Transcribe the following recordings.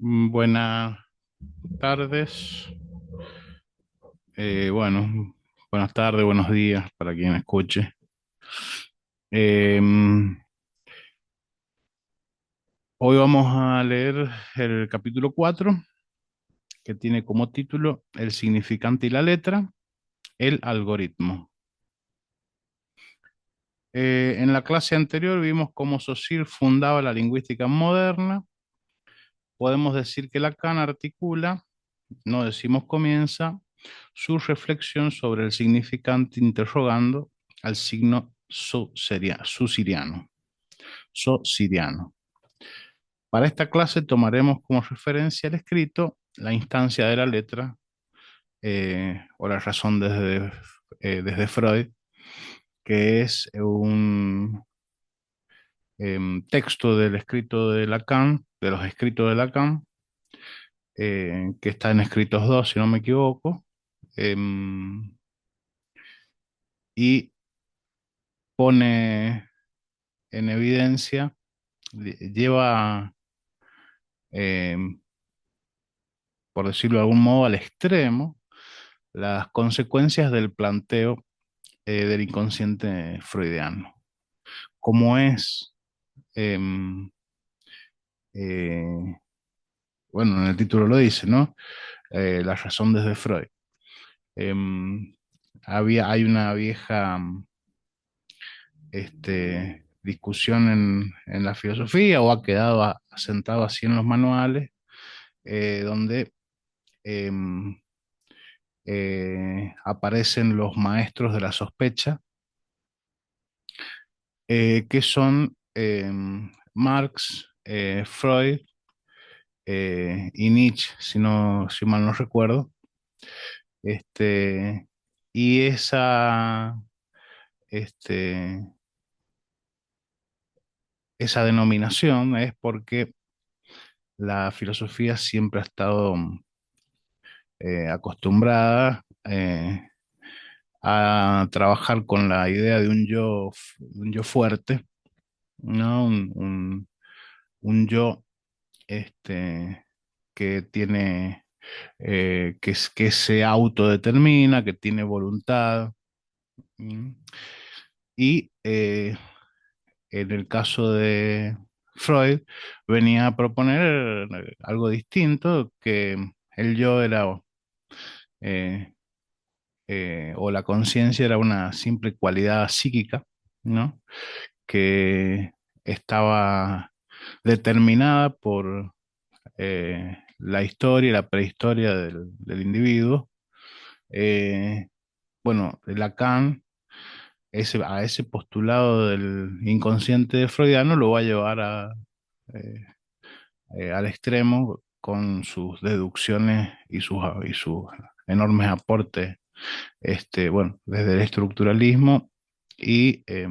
Buenas tardes. Bueno, buenas tardes, buenos días para quien escuche. Hoy vamos a leer el capítulo 4, que tiene como título El significante y la letra, el algoritmo. En la clase anterior vimos cómo Saussure fundaba la lingüística moderna. Podemos decir que Lacan articula, no decimos comienza, su reflexión sobre el significante interrogando al signo susiriano. Para esta clase tomaremos como referencia el escrito la instancia de la letra o la razón desde Freud, que es un texto del escrito de Lacan, de los escritos de Lacan, que está en escritos 2, si no me equivoco, em, y pone en evidencia, lleva, em, por decirlo de algún modo, al extremo las consecuencias del planteo del inconsciente freudiano. Como es, em, eh, bueno, en el título lo dice, ¿no? La razón desde Freud. Em, hay una vieja discusión en la filosofía, o ha quedado asentado así en los manuales, donde em, aparecen los maestros de la sospecha, que son Marx, Freud y Nietzsche, si mal no recuerdo. Este, y este, esa denominación es porque la filosofía siempre ha estado acostumbrada a trabajar con la idea de un yo fuerte, ¿no? Un yo que tiene, que se autodetermina, que tiene voluntad. ¿Mm? Y en el caso de Freud, venía a proponer algo distinto, que el yo era, eh, o la conciencia era una simple cualidad psíquica, ¿no? Que estaba determinada por la historia y la prehistoria del individuo. Eh, bueno, Lacan a ese postulado del inconsciente freudiano lo va a llevar eh, al extremo con sus deducciones y sus enormes aportes, bueno, desde el estructuralismo y eh,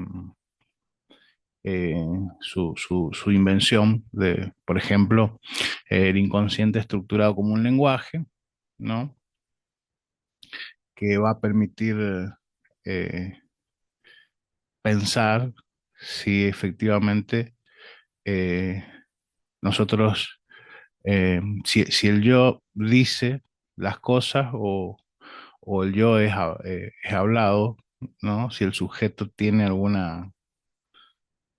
su invención de, por ejemplo, el inconsciente estructurado como un lenguaje, ¿no? Que va a permitir eh, pensar si efectivamente eh, nosotros, si el yo dice las cosas o el yo es hablado, ¿no? Si el sujeto tiene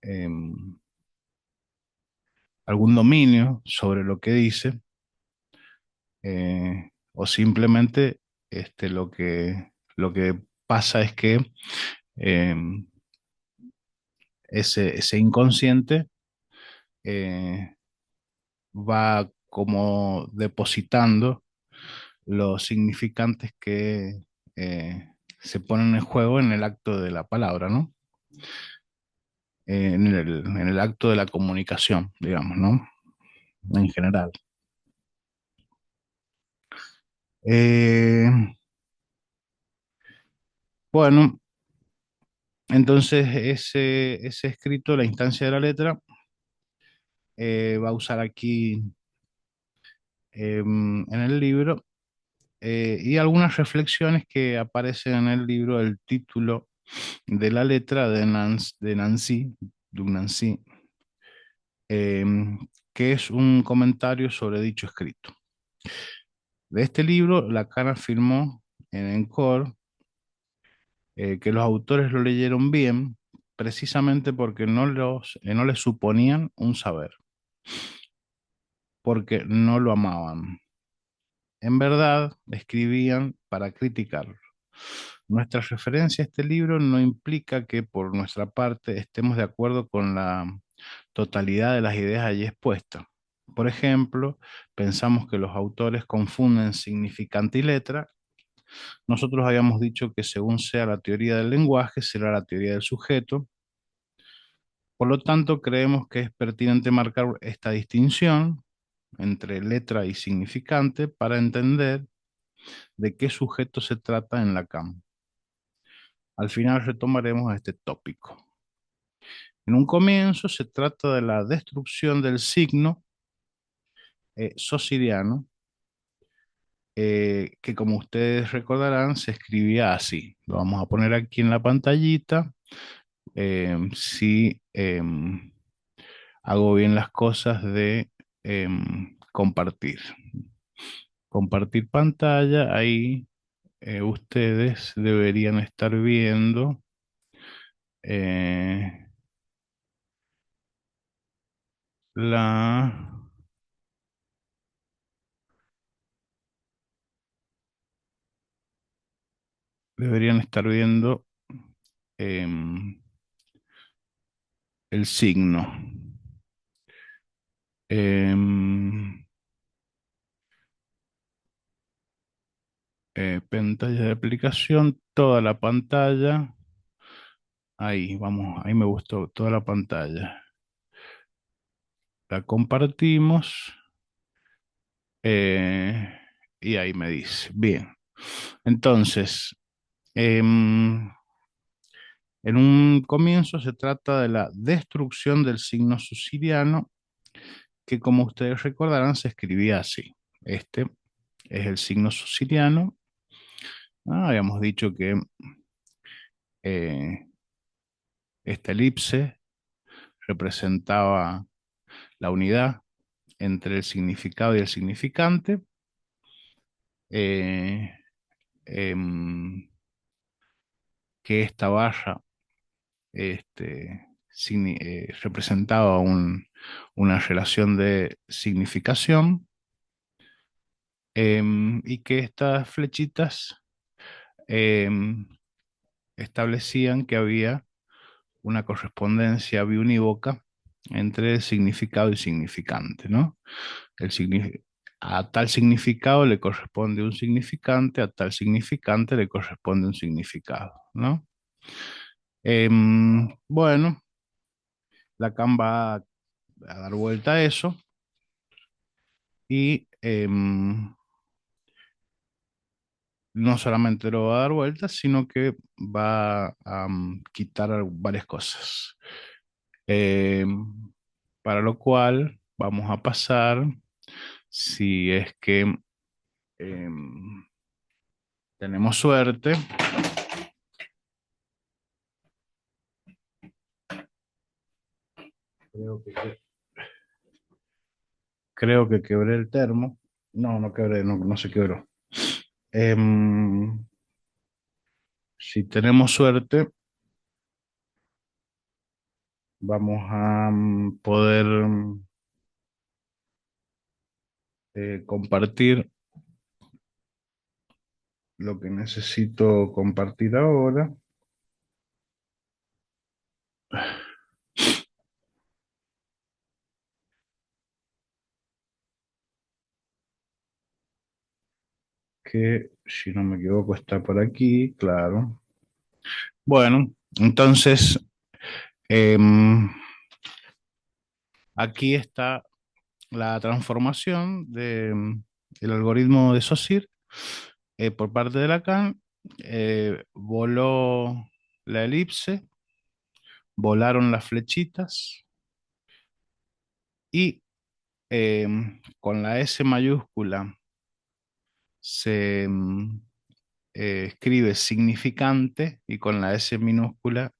em, algún dominio sobre lo que dice, o simplemente lo que pasa es que em, ese inconsciente eh, va como depositando los significantes que se ponen en juego en el acto de la palabra, ¿no? En el acto de la comunicación, digamos, ¿no? En general. Eh, bueno, entonces ese escrito, la instancia de la letra, va a usar aquí en el libro, y algunas reflexiones que aparecen en el libro, el título de la letra de Nancy, de Nancy, que es un comentario sobre dicho escrito. De este libro, Lacan afirmó en Encore que los autores lo leyeron bien precisamente porque no les suponían un saber, porque no lo amaban. En verdad, escribían para criticarlo. Nuestra referencia a este libro no implica que por nuestra parte estemos de acuerdo con la totalidad de las ideas allí expuestas. Por ejemplo, pensamos que los autores confunden significante y letra. Nosotros habíamos dicho que según sea la teoría del lenguaje, será la teoría del sujeto. Por lo tanto, creemos que es pertinente marcar esta distinción entre letra y significante para entender de qué sujeto se trata en Lacan. Al final retomaremos este tópico. En un comienzo se trata de la destrucción del signo sociriano, que como ustedes recordarán se escribía así. Lo vamos a poner aquí en la pantallita. Si hago bien las cosas de compartir. Compartir pantalla, ahí ustedes deberían estar viendo eh, la... Deberían estar viendo em, el signo. Em, Pantalla de aplicación, toda la pantalla. Ahí, vamos, ahí me gustó toda la pantalla. La compartimos eh, y ahí me dice. Bien, entonces, em, en un comienzo se trata de la destrucción del signo susiriano, que como ustedes recordarán se escribía así. Este es el signo susiriano. Habíamos dicho que eh, esta elipse representaba la unidad entre el significado y el significante. eh, em, que esta barra representaba una relación de significación, y que estas flechitas em, establecían que había una correspondencia biunívoca entre significado y significante, ¿no? A tal significado le corresponde un significante, a tal significante le corresponde un significado, ¿no? Bueno, Lacan va a dar vuelta a eso y no solamente lo va a dar vuelta, sino que va a quitar varias cosas. Em, para lo cual vamos a pasar, si es que em, tenemos suerte, creo que, creo que quebré el termo. No, no quebré, no, no se quebró. Em, si tenemos suerte, vamos a poder compartir lo que necesito compartir ahora, que si no me equivoco está por aquí, claro. Bueno, entonces em, aquí está la transformación del algoritmo de Saussure por parte de Lacan. Voló la elipse, volaron las flechitas y con la S mayúscula se escribe significante y con la S minúscula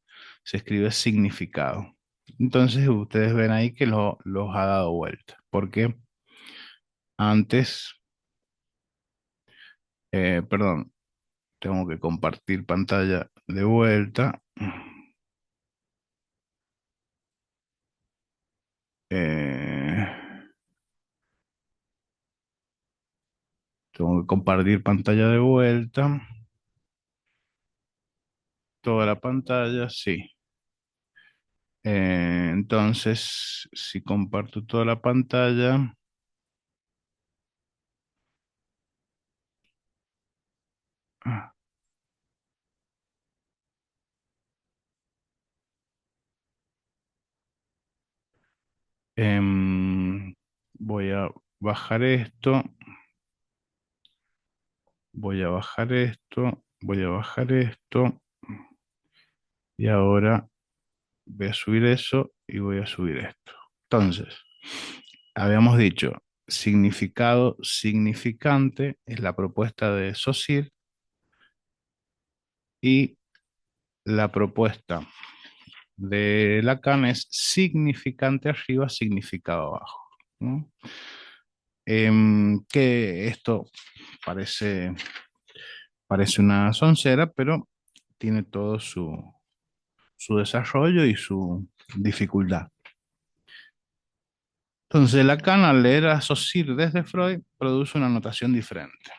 se escribe significado. Entonces ustedes ven ahí que los ha dado vuelta. Porque antes, perdón, tengo que compartir pantalla de vuelta. Eh, tengo que compartir pantalla de vuelta. Toda la pantalla, sí. Entonces, si comparto toda la pantalla, ah, voy a bajar esto, voy a bajar esto, voy a bajar esto, y ahora voy a subir eso y voy a subir esto. Entonces, habíamos dicho, significado significante es la propuesta de Saussure y la propuesta de Lacan es significante arriba, significado abajo, ¿no? Que esto parece, parece una soncera, pero tiene todo su desarrollo y su dificultad. Entonces, Lacan, al leer a Saussure desde Freud, produce una notación diferente,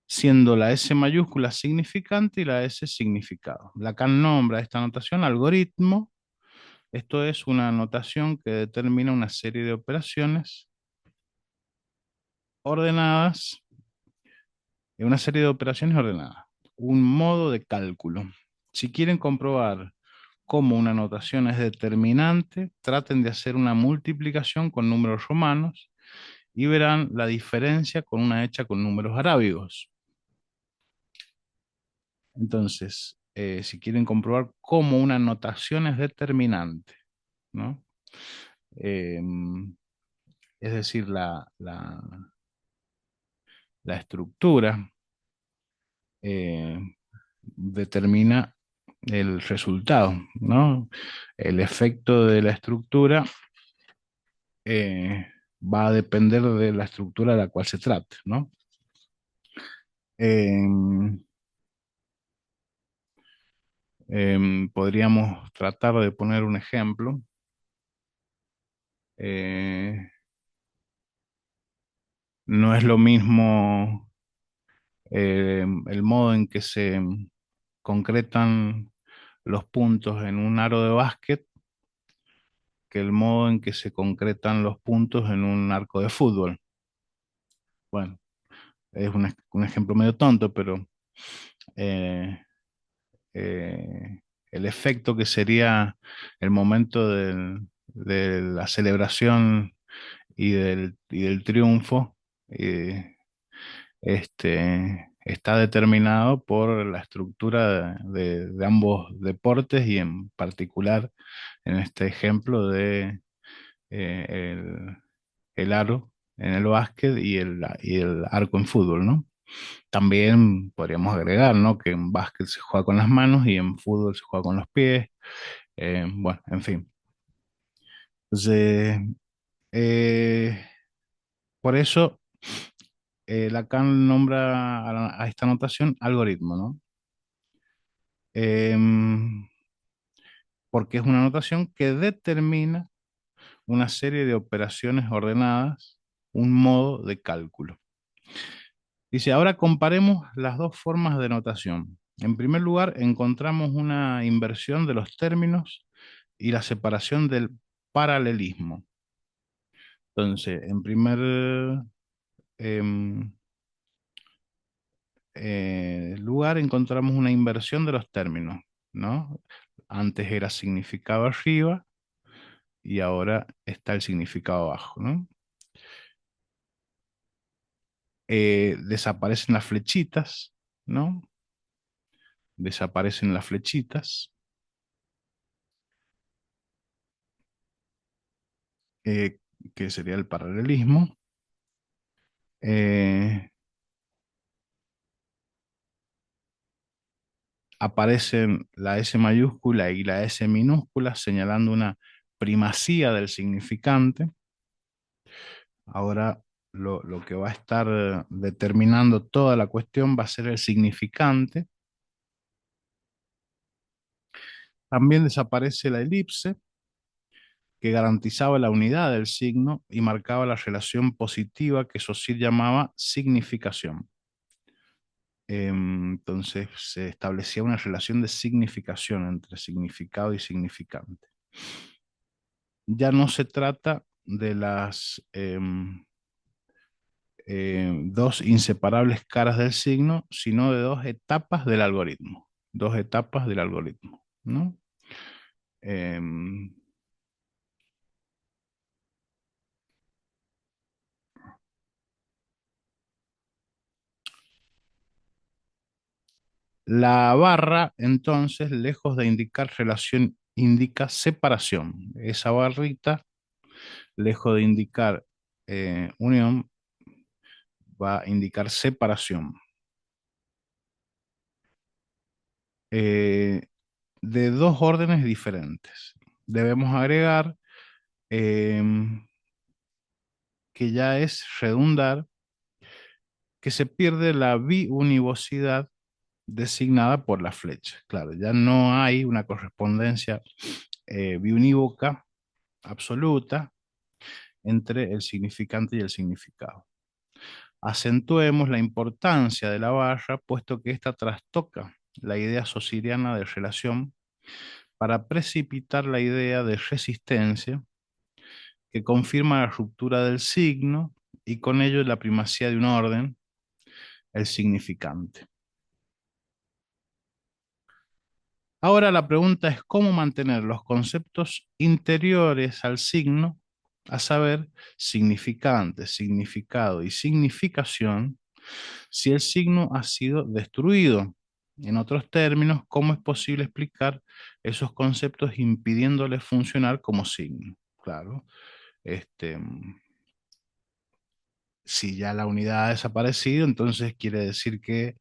siendo la S mayúscula significante y la S significado. Lacan nombra esta notación algoritmo. Esto es una notación que determina una serie de operaciones ordenadas, una serie de operaciones ordenadas, un modo de cálculo. Si quieren comprobar cómo una notación es determinante, traten de hacer una multiplicación con números romanos y verán la diferencia con una hecha con números arábigos. Entonces, si quieren comprobar cómo una notación es determinante, ¿no? Es decir, la estructura eh, determina el resultado, ¿no? El efecto de la estructura va a depender de la estructura de la cual se trate, ¿no? Em, podríamos tratar de poner un ejemplo. Eh, no es lo mismo el modo en que se concretan los puntos en un aro de básquet que el modo en que se concretan los puntos en un arco de fútbol. Bueno, es un ejemplo medio tonto, pero eh, el efecto que sería el momento de la celebración y del triunfo eh, está determinado por la estructura de ambos deportes y en particular en este ejemplo de el, el aro en el básquet y el arco en fútbol, ¿no? También podríamos agregar, ¿no? Que en básquet se juega con las manos y en fútbol se juega con los pies. Bueno, en fin. Entonces, eh, por eso Lacan nombra a esta notación algoritmo, ¿no? Em, porque es una notación que determina una serie de operaciones ordenadas, un modo de cálculo. Dice, ahora comparemos las dos formas de notación. En primer lugar, encontramos una inversión de los términos y la separación del paralelismo. Entonces, en primer em, lugar, encontramos una inversión de los términos, ¿no? Antes era significado arriba y ahora está el significado abajo, ¿no? Desaparecen las flechitas, ¿no? Desaparecen las flechitas, eh, que sería el paralelismo. Eh, aparecen la S mayúscula y la S minúscula señalando una primacía del significante. Ahora lo que va a estar determinando toda la cuestión va a ser el significante. También desaparece la elipse, que garantizaba la unidad del signo y marcaba la relación positiva que Saussure llamaba significación. Entonces se establecía una relación de significación entre significado y significante. Ya no se trata de las dos inseparables caras del signo, sino de dos etapas del algoritmo. Dos etapas del algoritmo, ¿no? Em, la barra, entonces, lejos de indicar relación, indica separación. Esa barrita, lejos de indicar unión, va a indicar separación. Eh, de dos órdenes diferentes. Debemos agregar que ya es redundar, que se pierde la biunivocidad designada por la flecha. Claro, ya no hay una correspondencia biunívoca absoluta entre el significante y el significado. Acentuemos la importancia de la barra, puesto que ésta trastoca la idea saussuriana de relación para precipitar la idea de resistencia que confirma la ruptura del signo y con ello la primacía de un orden, el significante. Ahora la pregunta es cómo mantener los conceptos interiores al signo, a saber, significante, significado y significación, si el signo ha sido destruido. En otros términos, ¿cómo es posible explicar esos conceptos impidiéndoles funcionar como signo? Claro, este, si ya la unidad ha desaparecido, entonces quiere decir que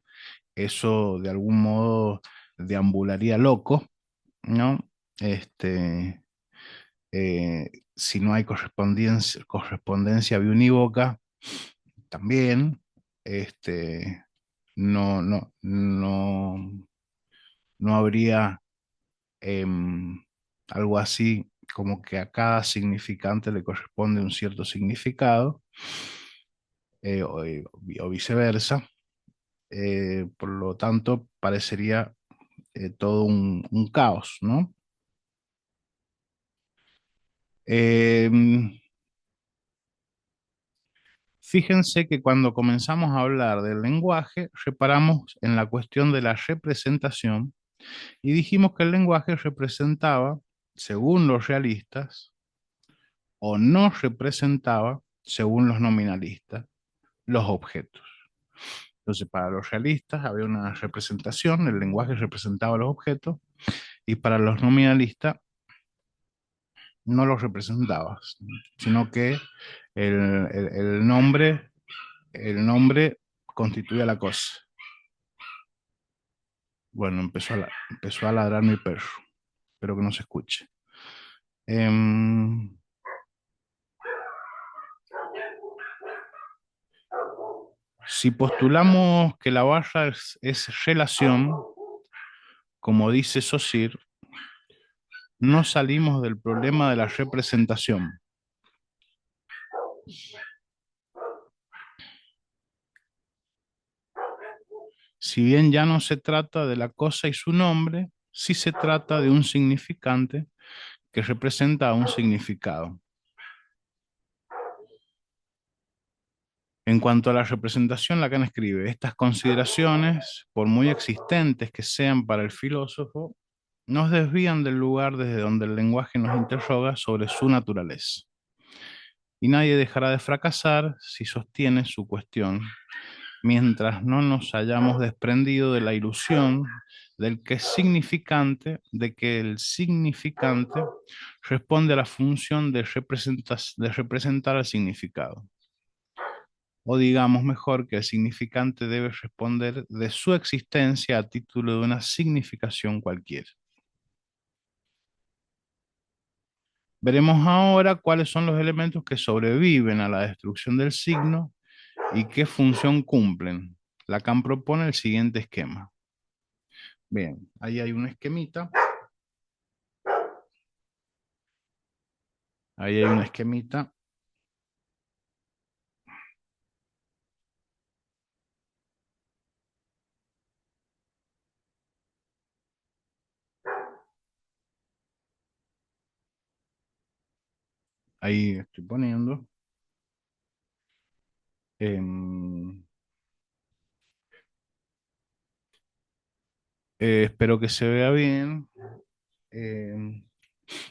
eso de algún modo deambularía loco, ¿no? Este, si no hay correspondencia biunívoca, también, este, no, no habría algo así como que a cada significante le corresponde un cierto significado, o viceversa. Por lo tanto, parecería todo un caos, ¿no? Em, Fíjense que cuando comenzamos a hablar del lenguaje, reparamos en la cuestión de la representación y dijimos que el lenguaje representaba, según los realistas, o no representaba, según los nominalistas, los objetos. Entonces, para los realistas había una representación, el lenguaje representaba los objetos, y para los nominalistas no los representaba, sino que el, el nombre, el nombre constituía la cosa. Bueno, empezó a ladrar mi perro. Espero que no se escuche. Em, si postulamos que la barra es relación, como dice Saussure, no salimos del problema de la representación. Si bien ya no se trata de la cosa y su nombre, sí se trata de un significante que representa un significado. En cuanto a la representación, Lacan escribe, estas consideraciones, por muy existentes que sean para el filósofo, nos desvían del lugar desde donde el lenguaje nos interroga sobre su naturaleza. Y nadie dejará de fracasar si sostiene su cuestión, mientras no nos hayamos desprendido de la ilusión del que es significante, de que el significante responde a la función de representar el significado. o digamos mejor que el significante debe responder de su existencia a título de una significación cualquiera. Veremos ahora cuáles son los elementos que sobreviven a la destrucción del signo y qué función cumplen. Lacan propone el siguiente esquema. Bien, ahí hay un esquemita. Ahí hay un esquemita. Ahí estoy poniendo. Em, espero que se vea bien. Em,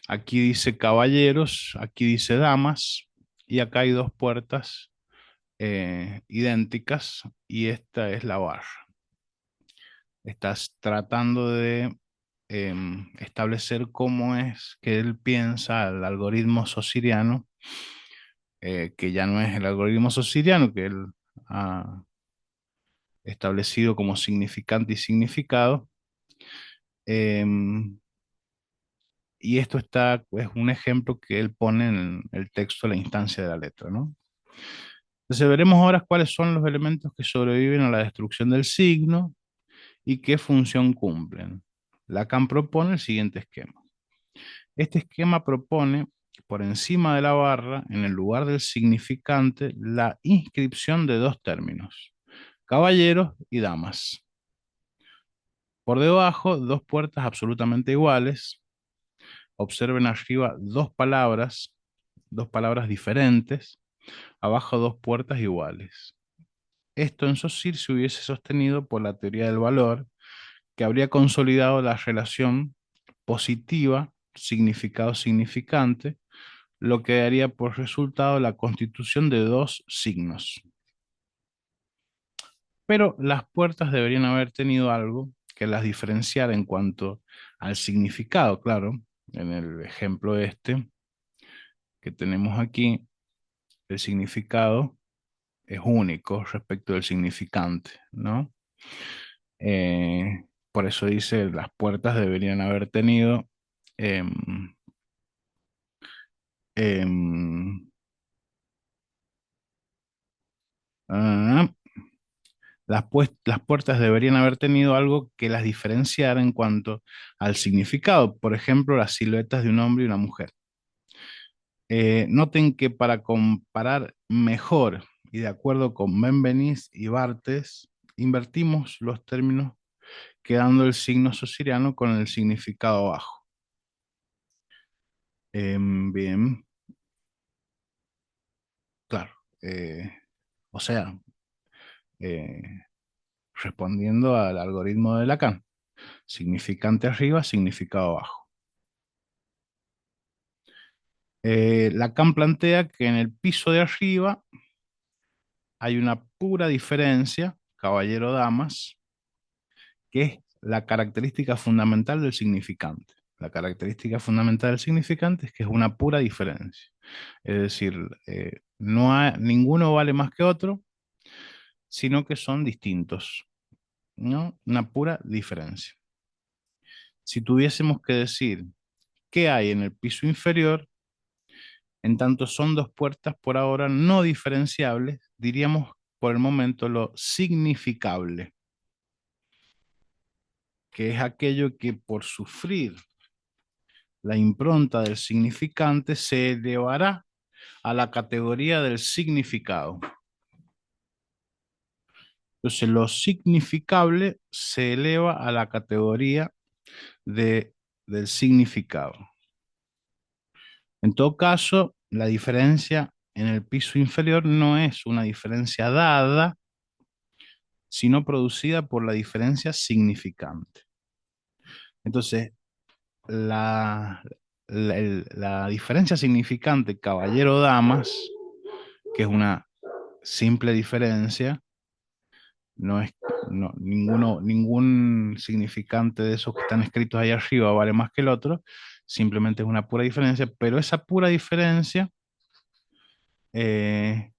aquí dice caballeros, aquí dice damas, y acá hay dos puertas idénticas, y esta es la barra. Estás tratando de establecer cómo es que él piensa el algoritmo sociriano, que ya no es el algoritmo sociriano que él ha establecido como significante y significado. em, y esto es un ejemplo que él pone en el texto, la instancia de la letra, ¿no? Entonces veremos ahora cuáles son los elementos que sobreviven a la destrucción del signo y qué función cumplen. Lacan propone el siguiente esquema. Este esquema propone, por encima de la barra, en el lugar del significante, la inscripción de dos términos, caballeros y damas. Por debajo, dos puertas absolutamente iguales. Observen arriba dos palabras diferentes. Abajo, dos puertas iguales. Esto en Saussure se hubiese sostenido por la teoría del valor, que habría consolidado la relación positiva, significado-significante, lo que daría por resultado la constitución de dos signos. Pero las puertas deberían haber tenido algo que las diferenciara en cuanto al significado, claro. En el ejemplo este que tenemos aquí, el significado es único respecto del significante, ¿no? Por eso dice, las puertas deberían haber tenido em, em, ah, las puertas deberían haber tenido algo que las diferenciara en cuanto al significado, por ejemplo, las siluetas de un hombre y una mujer. Noten que para comparar mejor y de acuerdo con Benveniste y Barthes, invertimos los términos quedando el signo sociriano con el significado abajo. Bien, claro. eh, o sea, eh, respondiendo al algoritmo de Lacan, significante arriba, significado abajo. Lacan plantea que en el piso de arriba hay una pura diferencia, caballero-damas, que es la característica fundamental del significante. La característica fundamental del significante es que es una pura diferencia. Es decir, ninguno vale más que otro, sino que son distintos, ¿no? Una pura diferencia. Si tuviésemos que decir qué hay en el piso inferior, en tanto son dos puertas por ahora no diferenciables, diríamos por el momento lo significable, que es aquello que por sufrir la impronta del significante se elevará a la categoría del significado. Entonces, lo significable se eleva a la categoría del significado. En todo caso, la diferencia en el piso inferior no es una diferencia dada, sino producida por la diferencia significante. Entonces, la, la diferencia significante caballero-damas, que es una simple diferencia, no es ningún significante de esos que están escritos ahí arriba vale más que el otro, simplemente es una pura diferencia, pero esa pura diferencia eh,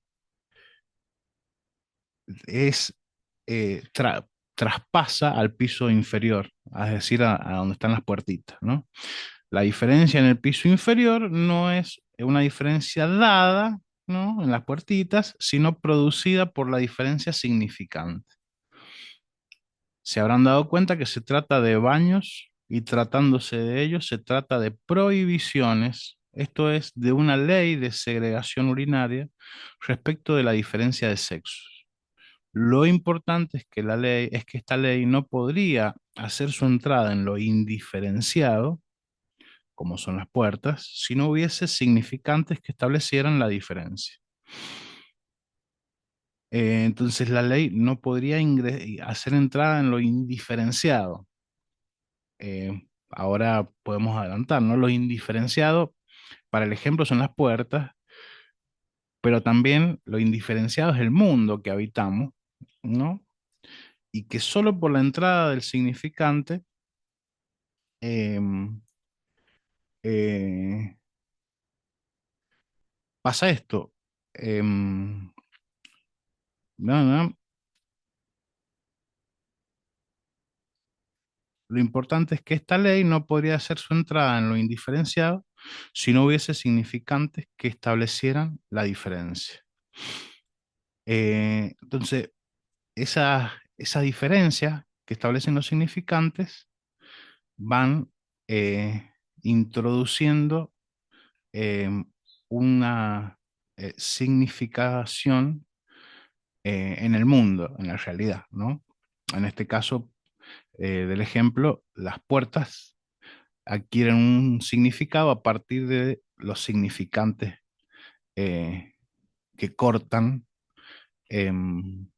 es, traspasa al piso inferior, es decir, a donde están las puertitas, ¿no? La diferencia en el piso inferior no es una diferencia dada, ¿no? En las puertitas, sino producida por la diferencia significante. Se habrán dado cuenta que se trata de baños y tratándose de ellos se trata de prohibiciones, esto es, de una ley de segregación urinaria respecto de la diferencia de sexos. Lo importante es que esta ley no podría hacer su entrada en lo indiferenciado, como son las puertas, si no hubiese significantes que establecieran la diferencia. Entonces la ley no podría hacer entrada en lo indiferenciado. Ahora podemos adelantar, ¿no? Lo indiferenciado, para el ejemplo, son las puertas, pero también lo indiferenciado es el mundo que habitamos, ¿no? Y que solo por la entrada del significante em, eh, pasa esto. Em, no, no, lo importante es que esta ley no podría hacer su entrada en lo indiferenciado si no hubiese significantes que establecieran la diferencia. Entonces, esa diferencia que establecen los significantes van introduciendo eh, una significación en el mundo, en la realidad, ¿no? En este caso del ejemplo, las puertas adquieren un significado a partir de los significantes eh, que cortan em,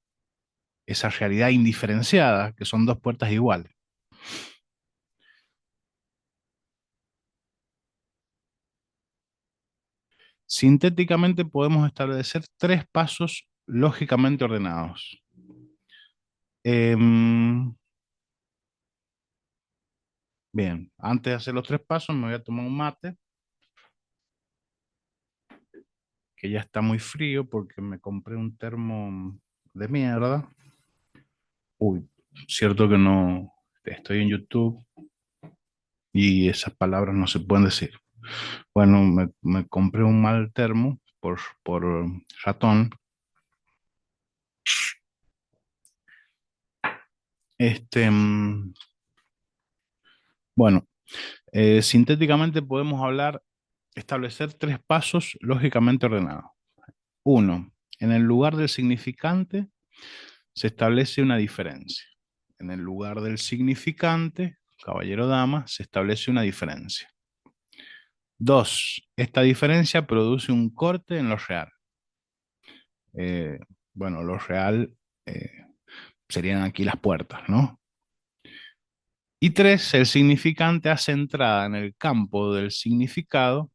esa realidad indiferenciada, que son dos puertas iguales. Sintéticamente podemos establecer tres pasos lógicamente ordenados. Em, Bien, antes de hacer los tres pasos me voy a tomar un mate, que ya está muy frío porque me compré un termo de mierda. Uy, cierto que no estoy en YouTube y esas palabras no se pueden decir. Bueno, me compré un mal termo por ratón. Este, bueno, sintéticamente podemos establecer tres pasos lógicamente ordenados. Uno, en el lugar del significante se establece una diferencia. En el lugar del significante, caballero dama, se establece una diferencia. Dos, esta diferencia produce un corte en lo real. Eh, bueno, lo real eh, serían aquí las puertas, ¿no? Y tres, el significante hace entrada en el campo del significado,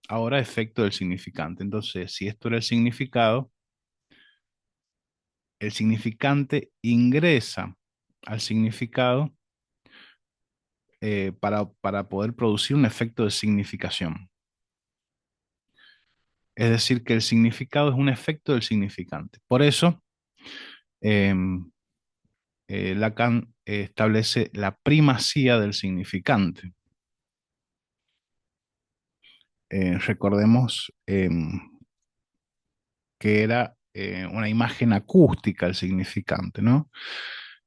ahora efecto del significante. Entonces, si esto era el significante ingresa al significado para poder producir un efecto de significación. Es decir, que el significado es un efecto del significante. Por eso, em, Lacan establece la primacía del significante. Recordemos que era una imagen acústica el significante, ¿no?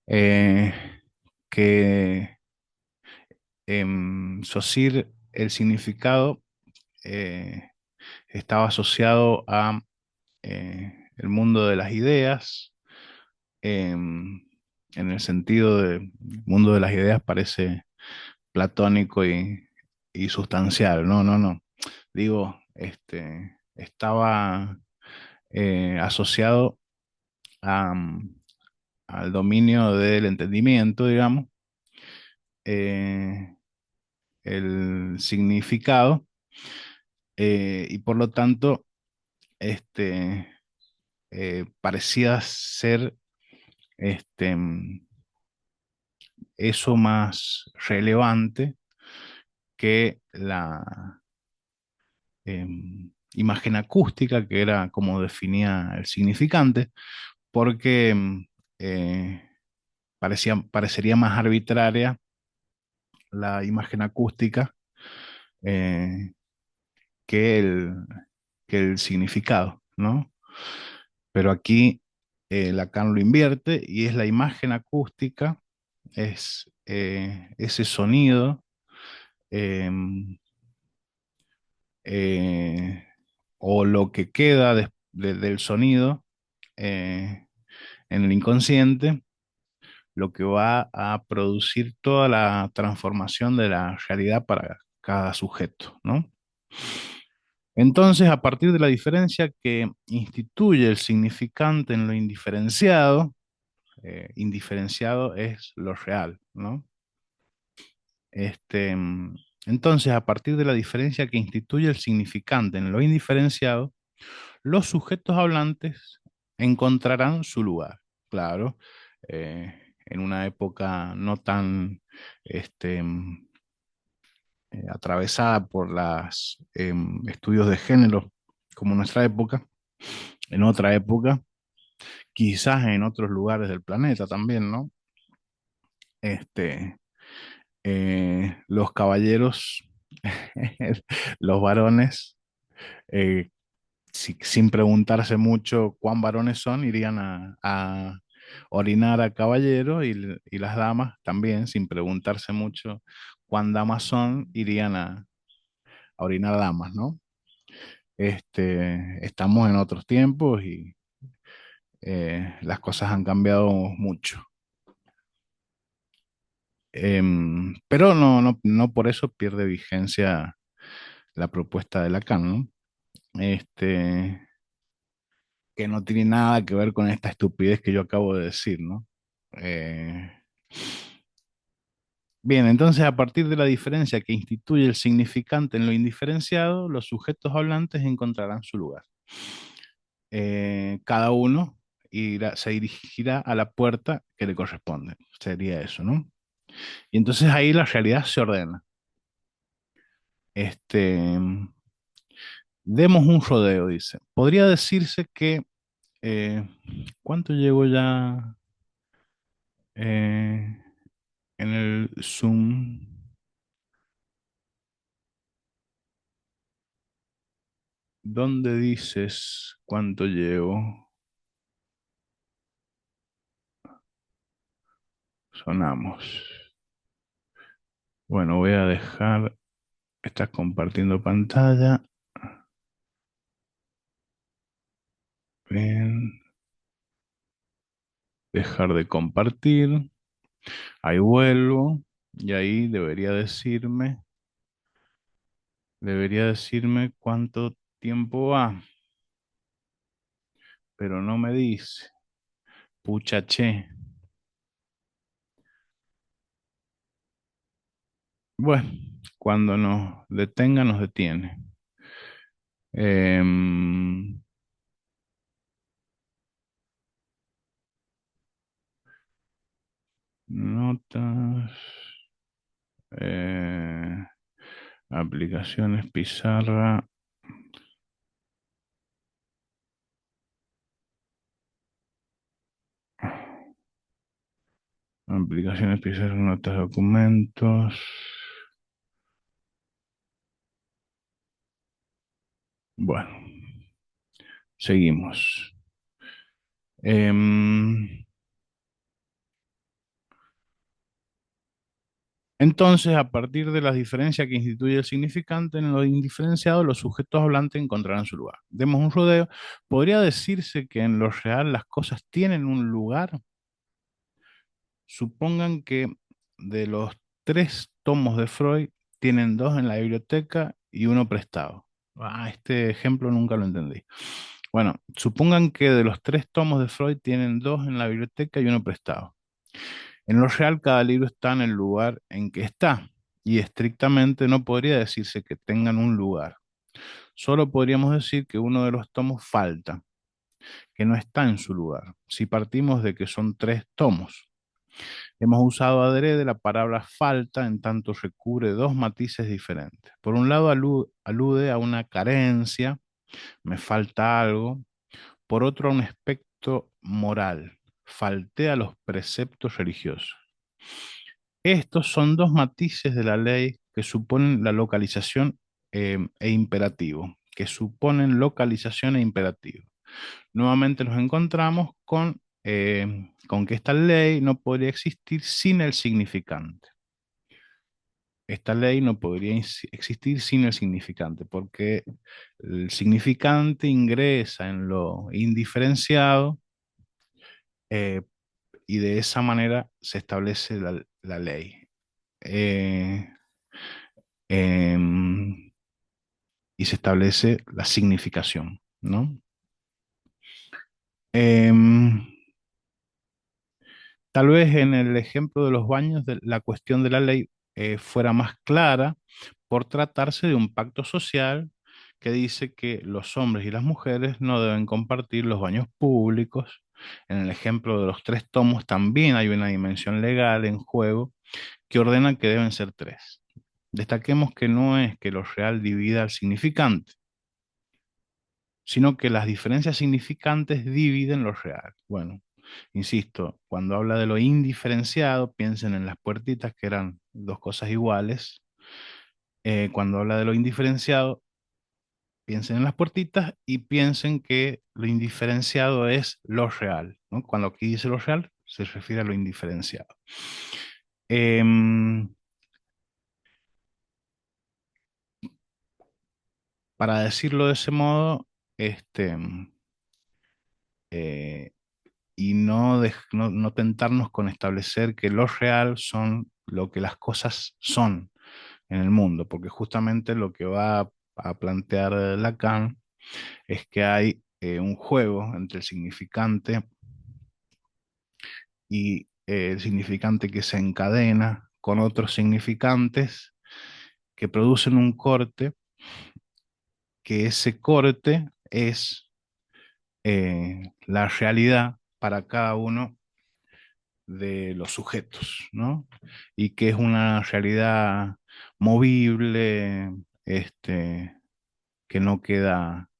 Eh, que Saussure, el significado eh, estaba asociado a el mundo de las ideas, en el sentido de el mundo de las ideas parece platónico y sustancial, no, no, no. Digo, estaba asociado a, al dominio del entendimiento, digamos, eh, el significado, y por lo tanto, este, parecía ser eso más relevante que la imagen acústica, que era como definía el significante. porque parecería más arbitraria la imagen acústica eh, que que el significado, ¿no? Pero aquí Lacan lo invierte y es la imagen acústica, es ese sonido em, eh, o lo que queda del sonido eh, en el inconsciente, lo que va a producir toda la transformación de la realidad para cada sujeto, ¿no? Entonces, a partir de la diferencia que instituye el significante en lo indiferenciado, indiferenciado es lo real, ¿no? Este, entonces, a partir de la diferencia que instituye el significante en lo indiferenciado, los sujetos hablantes encontrarán su lugar, claro, en una época no tan atravesada por los estudios de género como nuestra época, en otra época, quizás en otros lugares del planeta también, ¿no? Este, los caballeros, los varones, eh, sin preguntarse mucho cuán varones son, irían a orinar a caballero y las damas también, sin preguntarse mucho cuán damas son, irían a orinar a damas, ¿no? Estamos en otros tiempos y las cosas han cambiado mucho. Pero no por eso pierde vigencia la propuesta de Lacan, ¿no? Este, que no tiene nada que ver con esta estupidez que yo acabo de decir, ¿no? Eh, bien, entonces a partir de la diferencia que instituye el significante en lo indiferenciado, los sujetos hablantes encontrarán su lugar. Cada uno se dirigirá a la puerta que le corresponde. Sería eso, ¿no? Y entonces ahí la realidad se ordena. Este, demos un rodeo, dice. Podría decirse que, eh, ¿cuánto llevo ya en el Zoom? ¿Dónde dices cuánto llevo? Sonamos. Bueno, voy a dejar, estás compartiendo pantalla. Bien, dejar de compartir. Ahí vuelvo y ahí debería decirme cuánto tiempo va, pero no me dice. Pucha, che. Bueno, cuando nos detenga, nos detiene. Em, notas, eh, aplicaciones, pizarra, aplicaciones, pizarra, notas, documentos. Bueno, seguimos. Em, entonces, a partir de las diferencias que instituye el significante en lo indiferenciado, los sujetos hablantes encontrarán su lugar. Demos un rodeo. ¿Podría decirse que en lo real las cosas tienen un lugar? Supongan que de los tres tomos de Freud, tienen dos en la biblioteca y uno prestado. Ah, este ejemplo nunca lo entendí. Bueno, supongan que de los tres tomos de Freud tienen dos en la biblioteca y uno prestado. En lo real, cada libro está en el lugar en que está, y estrictamente no podría decirse que tengan un lugar. Solo podríamos decir que uno de los tomos falta, que no está en su lugar, si partimos de que son tres tomos. Hemos usado adrede la palabra falta en tanto recubre dos matices diferentes. Por un lado, alude a una carencia, me falta algo. Por otro, a un aspecto acto moral, falté a los preceptos religiosos. Estos son dos matices de la ley que suponen la localización e imperativo, que suponen localización e imperativo. Nuevamente nos encontramos con que esta ley no podría existir sin el significante. Esta ley no podría existir sin el significante, porque el significante ingresa en lo indiferenciado eh, y de esa manera se establece la ley. Eh, em, y se establece la significación, ¿no? Em, Tal vez en el ejemplo de los baños la cuestión de la ley fuera más clara por tratarse de un pacto social que dice que los hombres y las mujeres no deben compartir los baños públicos. En el ejemplo de los tres tomos también hay una dimensión legal en juego que ordena que deben ser tres. Destaquemos que no es que lo real divida al significante, sino que las diferencias significantes dividen lo real. Bueno, insisto, cuando habla de lo indiferenciado, piensen en las puertitas que eran dos cosas iguales. Cuando habla de lo indiferenciado, piensen en las puertitas y piensen que lo indiferenciado es lo real, ¿no? Cuando aquí dice lo real, se refiere a lo indiferenciado. Em, para decirlo de ese modo, este, eh, y no tentarnos con establecer que lo real son lo que las cosas son en el mundo, porque justamente lo que va a plantear Lacan es que hay un juego entre el significante y el significante que se encadena con otros significantes que producen un corte, que ese corte es la realidad para cada uno de los sujetos, ¿no? Y que es una realidad movible, que no queda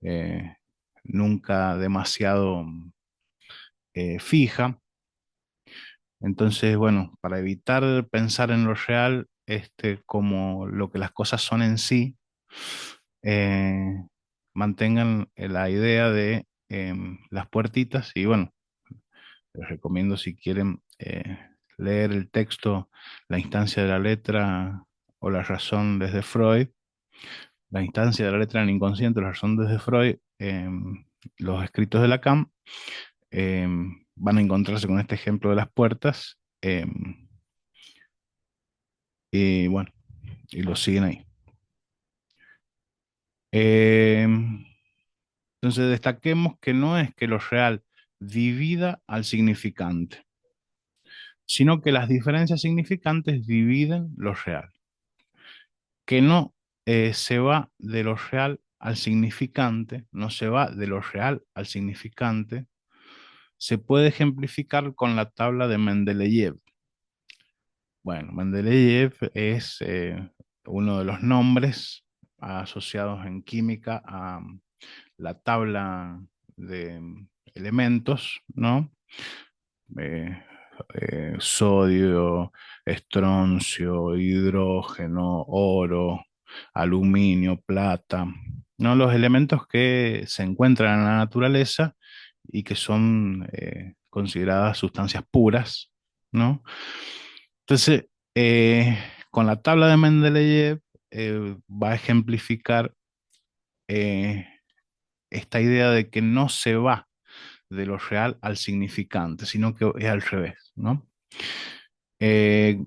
eh, nunca demasiado fija. Entonces, bueno, para evitar pensar en lo real, como lo que las cosas son en sí, eh, mantengan la idea de las puertitas y bueno, les recomiendo si quieren leer el texto La instancia de la letra o la razón desde Freud, la instancia de la letra en el inconsciente, la razón desde Freud, los escritos de Lacan, van a encontrarse con este ejemplo de las puertas y bueno, y lo siguen ahí. Entonces destaquemos que no es que lo real divida al significante, sino que las diferencias significantes dividen lo real, que no se va de lo real al significante, no se va de lo real al significante, se puede ejemplificar con la tabla de Mendeleev. Bueno, Mendeleev es uno de los nombres asociados en química a la tabla de elementos, ¿no? eh, Sodio, estroncio, hidrógeno, oro, aluminio, plata, ¿no? Los elementos que se encuentran en la naturaleza y que son consideradas sustancias puras, ¿no? Entonces, con la tabla de Mendeleev va a ejemplificar eh, esta idea de que no se va de lo real al significante, sino que es al revés, ¿no? Eh,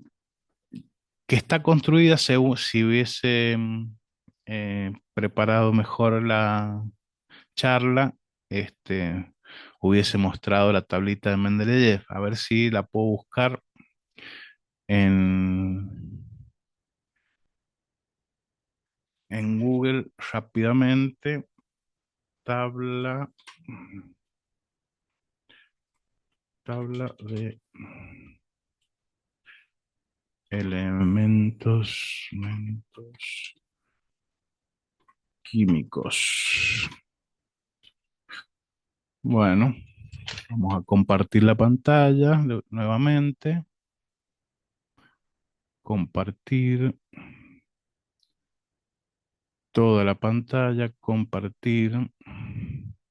que está construida según si hubiese preparado mejor la charla, hubiese mostrado la tablita de Mendeleev. A ver si la puedo buscar en, en Google rápidamente. Tabla, tabla de elementos químicos. Bueno, vamos a compartir la pantalla nuevamente. Compartir toda la pantalla, compartir.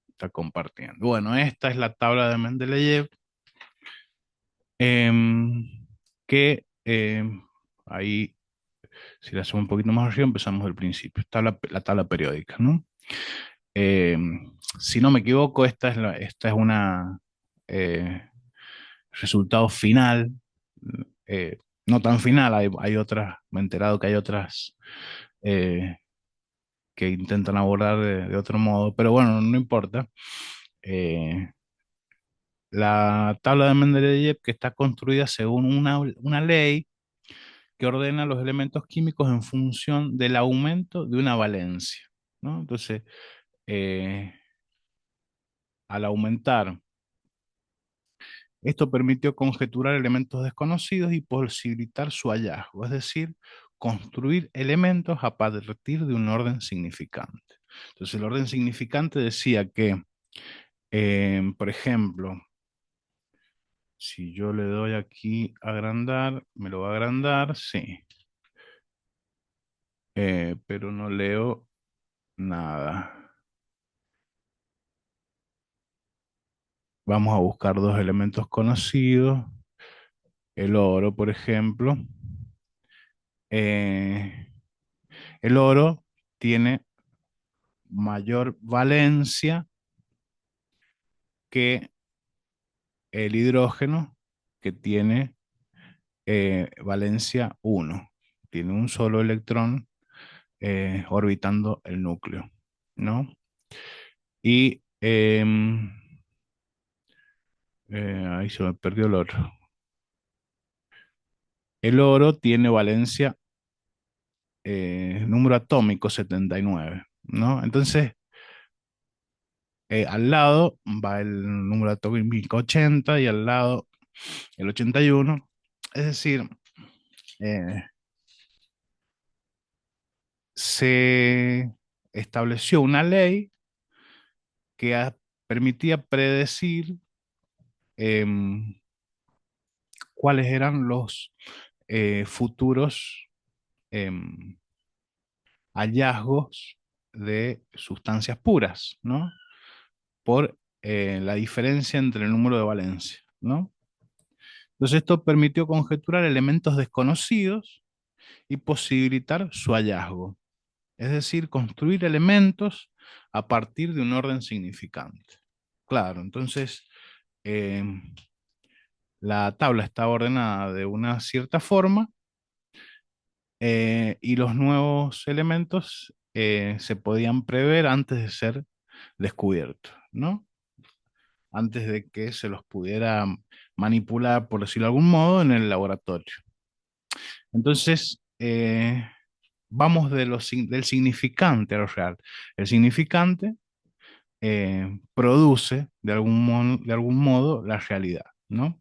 Está compartiendo. Bueno, esta es la tabla de Mendeleev, em, que ahí, si la hacemos un poquito más arriba, empezamos del principio. Está la tabla periódica, ¿no? Si no me equivoco, esta es una resultado final, eh, no tan final, hay otras, me he enterado que hay otras eh, que intentan abordar de otro modo, pero bueno, no importa. Eh, la tabla de Mendeleev que está construida según una ley que ordena los elementos químicos en función del aumento de una valencia, ¿no? Entonces, eh, al aumentar, esto permitió conjeturar elementos desconocidos y posibilitar su hallazgo, es decir, construir elementos a partir de un orden significante. Entonces, el orden significante decía que, por ejemplo, si yo le doy aquí a agrandar, me lo va a agrandar, sí, pero no leo nada. Vamos a buscar dos elementos conocidos, el oro, por ejemplo. Eh, el oro tiene mayor valencia que el hidrógeno, que tiene valencia 1. Tiene un solo electrón orbitando el núcleo, ¿no? Y ahí se me perdió el oro. El oro tiene valencia, número atómico 79, ¿no? Entonces, al lado va el número atómico 80 y al lado el 81. Es decir, eh, se estableció una ley que permitía predecir em, cuáles eran los futuros em, hallazgos de sustancias puras, ¿no? Por la diferencia entre el número de valencia, ¿no? Entonces esto permitió conjeturar elementos desconocidos y posibilitar su hallazgo, es decir, construir elementos a partir de un orden significante. Claro, entonces eh, la tabla está ordenada de una cierta forma y los nuevos elementos se podían prever antes de ser descubiertos, ¿no? Antes de que se los pudiera manipular, por decirlo de algún modo, en el laboratorio. Entonces, vamos del significante a lo real. El significante produce de algún modo la realidad, ¿no?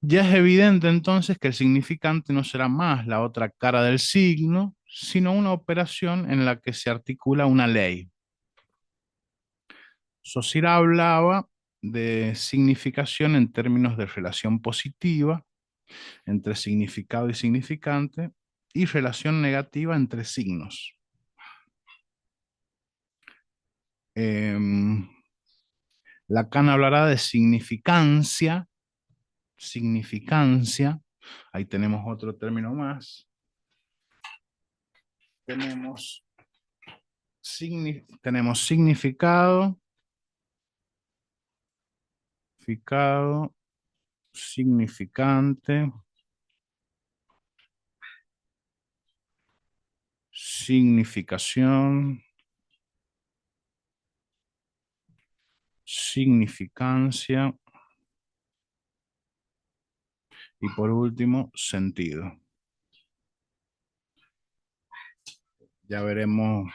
Ya es evidente entonces que el significante no será más la otra cara del signo, sino una operación en la que se articula una ley. Saussure hablaba de significación en términos de relación positiva entre significado y significante y relación negativa entre signos. Em, Lacan hablará de significancia, significancia, ahí tenemos otro término más, tenemos, tenemos significado, significado, significante, significación, significancia y por último, sentido. Ya veremos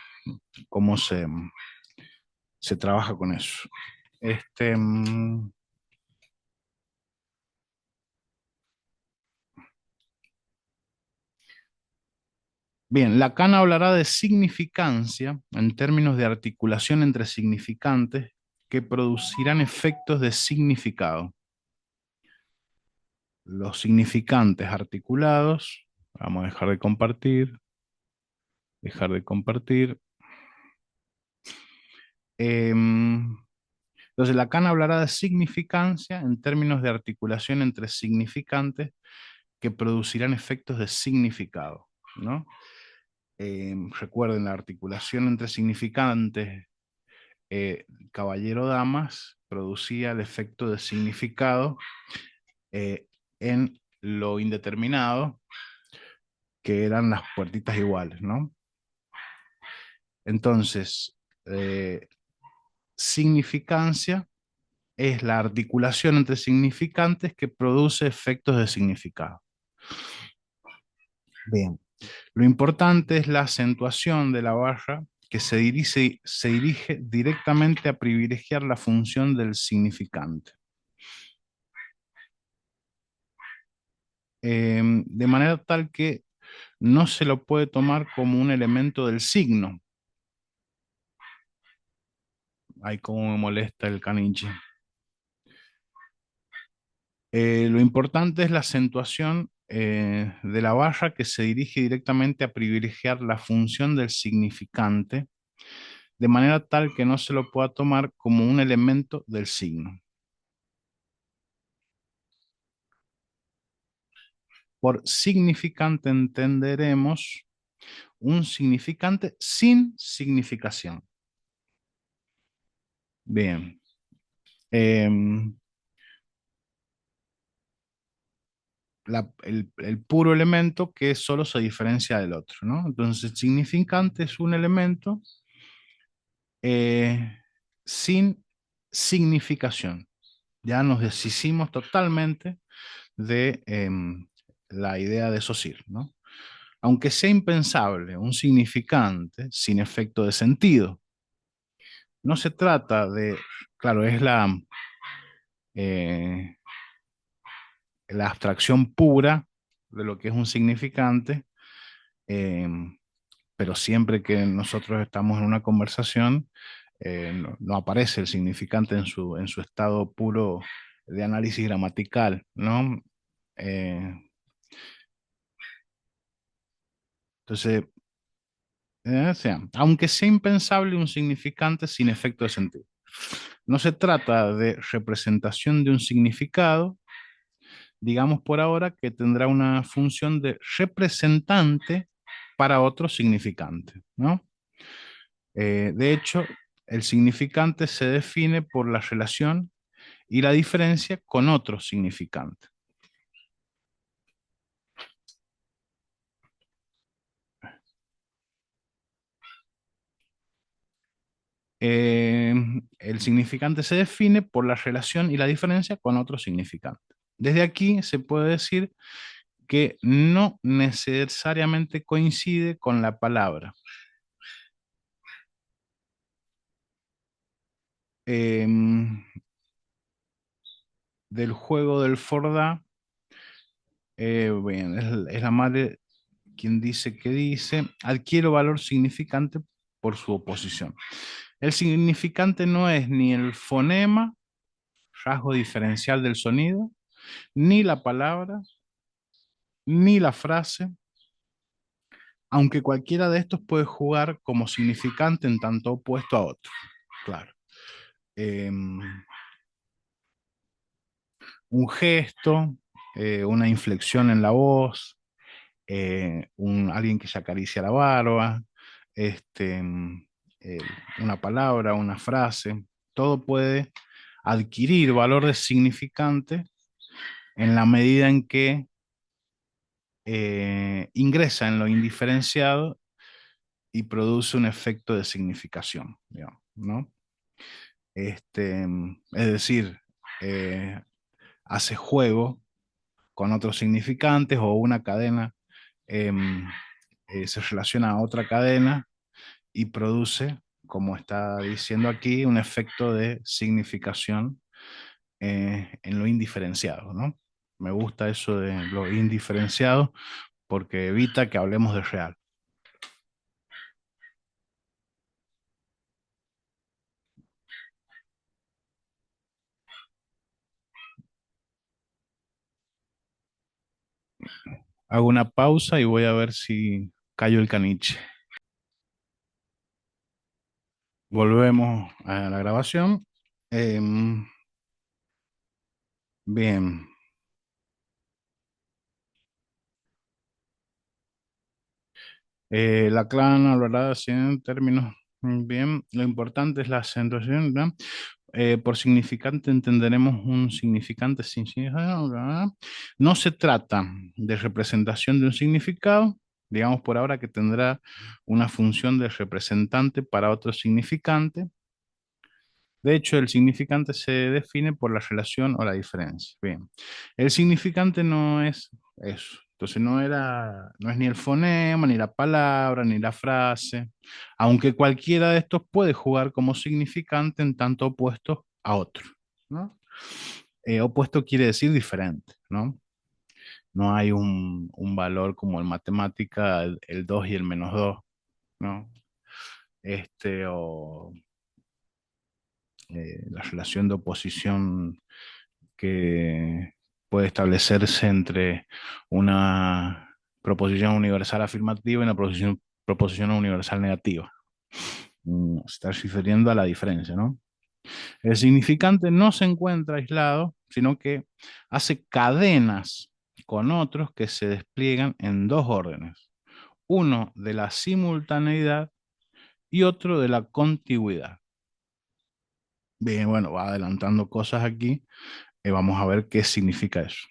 cómo se trabaja con eso. Este, Bien, Lacan hablará de significancia en términos de articulación entre significantes que producirán efectos de significado. Los significantes articulados, vamos a dejar de compartir. Em, entonces, Lacan hablará de significancia en términos de articulación entre significantes que producirán efectos de significado, ¿no? Recuerden, la articulación entre significantes, caballero-damas, producía el efecto de significado eh, en lo indeterminado, que eran las puertitas iguales, ¿no? Entonces, eh, significancia es la articulación entre significantes que produce efectos de significado. Bien. Lo importante es la acentuación de la barra que se dirige directamente a privilegiar la función del significante. De manera tal que no se lo puede tomar como un elemento del signo. Ay, cómo me molesta el caniche. Lo importante es la acentuación de la barra que se dirige directamente a privilegiar la función del significante, de manera tal que no se lo pueda tomar como un elemento del signo. Por significante entenderemos un significante sin significación. Bien. Em, el puro elemento que solo se diferencia del otro, ¿no? Entonces, significante es un elemento eh, sin significación. Ya nos deshicimos totalmente de la idea de Saussure, ¿no? Aunque sea impensable un significante sin efecto de sentido, no se trata de, claro, es eh, la abstracción pura de lo que es un significante, eh, pero siempre que nosotros estamos en una conversación, no aparece el significante en su estado puro de análisis gramatical, ¿no? Eh, entonces, o sea, aunque sea impensable un significante sin efecto de sentido. No se trata de representación de un significado, digamos por ahora que tendrá una función de representante para otro significante, ¿no? De hecho, el significante se define por la relación y la diferencia con otro significante. Eh, el significante se define por la relación y la diferencia con otro significante. Desde aquí se puede decir que no necesariamente coincide con la palabra. Eh, del juego del Forda, bien, es la madre quien dice que dice, adquiere valor significante por su oposición. El significante no es ni el fonema, rasgo diferencial del sonido, ni la palabra, ni la frase, aunque cualquiera de estos puede jugar como significante en tanto opuesto a otro. Claro. Un gesto, una inflexión en la voz, alguien que se acaricia la barba, este, eh, una palabra, una frase, todo puede adquirir valor de significante en la medida en que ingresa en lo indiferenciado y produce un efecto de significación, digamos, ¿no? Es decir, eh, hace juego con otros significantes o una cadena em, se relaciona a otra cadena y produce, como está diciendo aquí, un efecto de significación en lo indiferenciado, ¿no? Me gusta eso de lo indiferenciado porque evita que hablemos de real. Hago una pausa y voy a ver si cayó el caniche. Volvemos a la grabación. Em, bien. La clan hablará así en términos. Bien, lo importante es la acentuación, ¿no? Por significante entenderemos un significante sin significado, ¿verdad? No se trata de representación de un significado, digamos por ahora que tendrá una función de representante para otro significante. De hecho, el significante se define por la relación o la diferencia. Bien, el significante no es eso. Entonces no es ni el fonema, ni la palabra, ni la frase, aunque cualquiera de estos puede jugar como significante en tanto opuesto a otro, ¿no? Opuesto quiere decir diferente, ¿no? No hay un valor como en matemática, el 2 y el -2, ¿no? O la relación de oposición que puede establecerse entre una proposición universal afirmativa y una proposición universal negativa. Se está refiriendo a la diferencia, ¿no? El significante no se encuentra aislado, sino que hace cadenas con otros que se despliegan en dos órdenes. Uno de la simultaneidad y otro de la contigüidad. Bien, bueno, va adelantando cosas aquí. Vamos a ver qué significa eso.